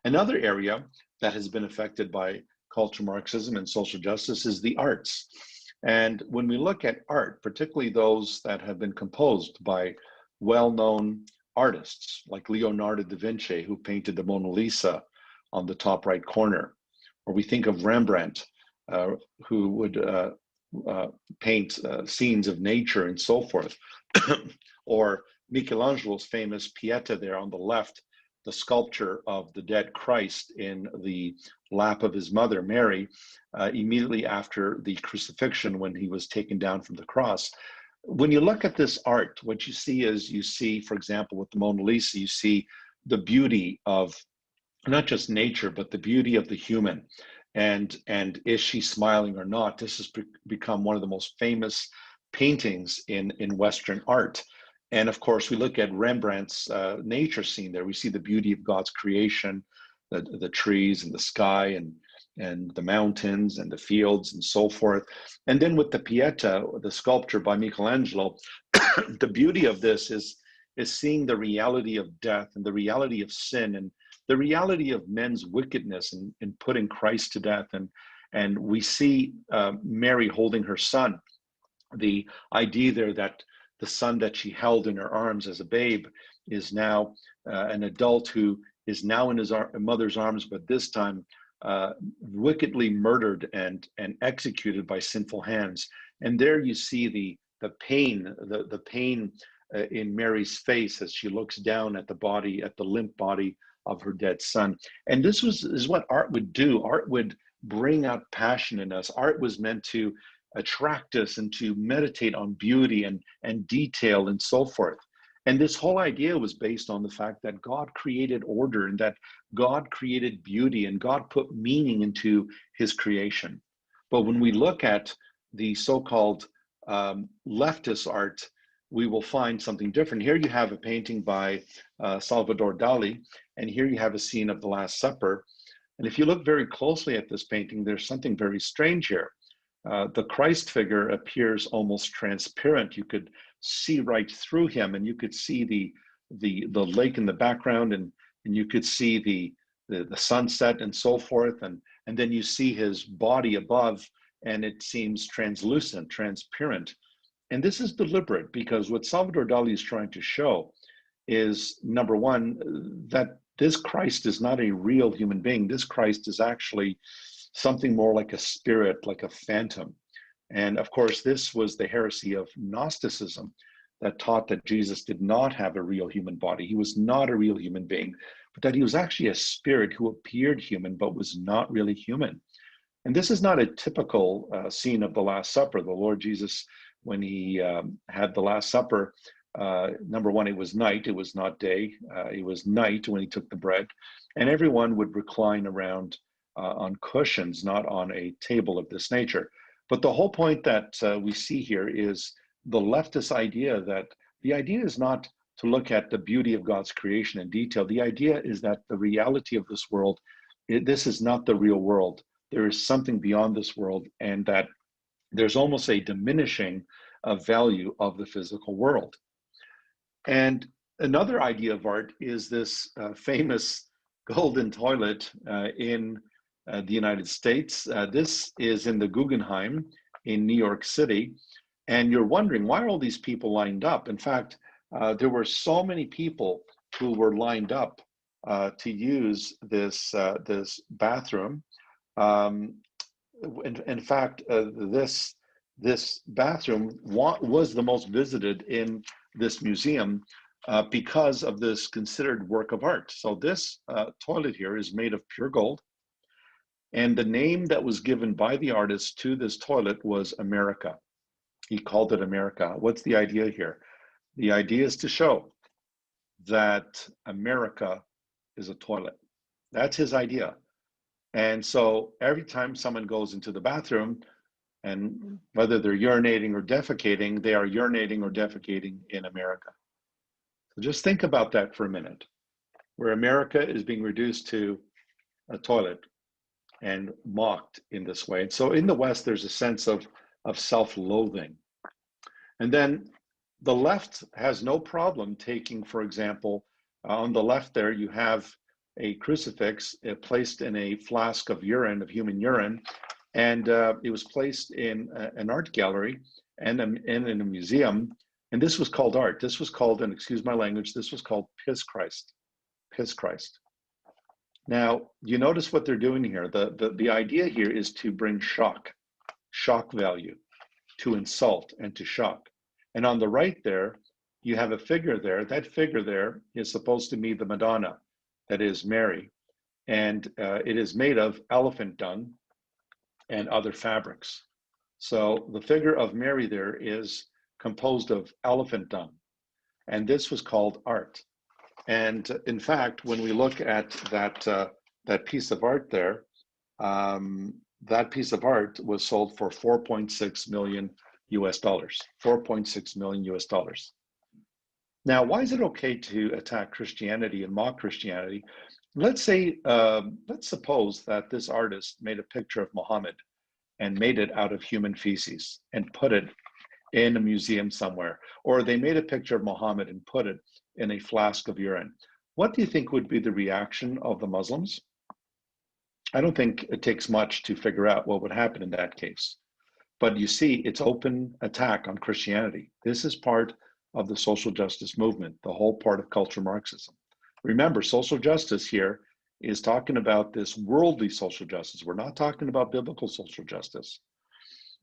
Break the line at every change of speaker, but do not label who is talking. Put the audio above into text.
Another area that has been affected by cultural Marxism and social justice is the arts. And when we look at art, particularly those that have been composed by well-known artists like Leonardo da Vinci, who painted the Mona Lisa on the top right corner, or we think of Rembrandt, who would paint scenes of nature and so forth, or Michelangelo's famous Pieta there on the left, the sculpture of the dead Christ in the lap of his mother, Mary, immediately after the crucifixion when he was taken down from the cross. When you look at this art, what you see is, you see, for example, with the Mona Lisa, you see the beauty of not just nature, but the beauty of the human. And is she smiling or not? This has become one of the most famous paintings in Western art. And of course, we look at Rembrandt's nature scene there. We see the beauty of God's creation, the trees and the sky and the mountains and the fields and so forth. And then with the Pieta, the sculpture by Michelangelo, the beauty of this is seeing the reality of death and the reality of sin and the reality of men's wickedness in putting Christ to death. And we see Mary holding her son. The idea there that the son that she held in her arms as a babe is now an adult who is now in his mother's arms, but this time wickedly murdered and executed by sinful hands. And there you see the pain, the pain in Mary's face as she looks down at the body, at the limp body of her dead son. And this is what art would do. Art would bring out passion in us. Art was meant to attract us and to meditate on beauty and detail and so forth. And this whole idea was based on the fact that God created order and that God created beauty and God put meaning into his creation. But when we look at the so-called leftist art, we will find something different. Here you have a painting by Salvador Dali, and here you have a scene of the Last Supper. And if you look very closely at this painting, there's something very strange here. The Christ figure appears almost transparent. You could see right through him, and you could see the lake in the background, and you could see the sunset and so forth, and then you see his body above, and it seems translucent, transparent. And this is deliberate because what Salvador Dali is trying to show is, number one, that this Christ is not a real human being. This Christ is actually something more like a spirit, like a phantom. And of course, this was the heresy of Gnosticism that taught that Jesus did not have a real human body. He was not a real human being, but that he was actually a spirit who appeared human, but was not really human. And this is not a typical scene of the Last Supper. The Lord Jesus, when he had the Last Supper, number one, it was night, it was not day. It was night when he took the bread, and everyone would recline around on cushions, not on a table of this nature. But the whole point that we see here is the leftist idea that the idea is not to look at the beauty of God's creation in detail. The idea is that the reality of this world, this is not the real world. There is something beyond this world, and that there's almost a diminishing of value of the physical world. And another idea of art is this famous golden toilet in the United States. This is in the Guggenheim in New York City. And you're wondering, why are all these people lined up? In fact, there were so many people who were lined up to use this bathroom. In fact, this bathroom was the most visited in this museum because of this considered work of art. So this toilet here is made of pure gold. And the name that was given by the artist to this toilet was America. He called it America. What's the idea here? The idea is to show that America is a toilet. That's his idea. And so every time someone goes into the bathroom, and whether they're urinating or defecating, they are urinating or defecating in America. So just think about that for a minute, where America is being reduced to a toilet and mocked in this way. And so in the West, there's a sense of self-loathing. And then the left has no problem taking, for example, on the left there, you have a crucifix placed in a flask of urine, of human urine, and it was placed in an art gallery and in a museum. And this was called art. This was called, and excuse my language, this was called Piss Christ. Piss Christ. Now, you notice what they're doing here. The idea here is to bring shock value, to insult and to shock. And on the right there, you have a figure there. That figure there is supposed to be the Madonna, that is Mary. And it is made of elephant dung and other fabrics. So the figure of Mary there is composed of elephant dung. And this was called art. And in fact, when we look at that piece of art there, that piece of art was sold for 4.6 million US dollars, 4.6 million US dollars. Now, why is it okay to attack Christianity and mock Christianity? Let's suppose that this artist made a picture of Muhammad and made it out of human feces and put it in a museum somewhere, or they made a picture of Muhammad and put it in a flask of urine. What do you think would be the reaction of the Muslims? I don't think it takes much to figure out what would happen in that case. But you see, it's open attack on Christianity. This is part of the social justice movement, the whole part of cultural Marxism. Remember, social justice here is talking about this worldly social justice. We're not talking about biblical social justice.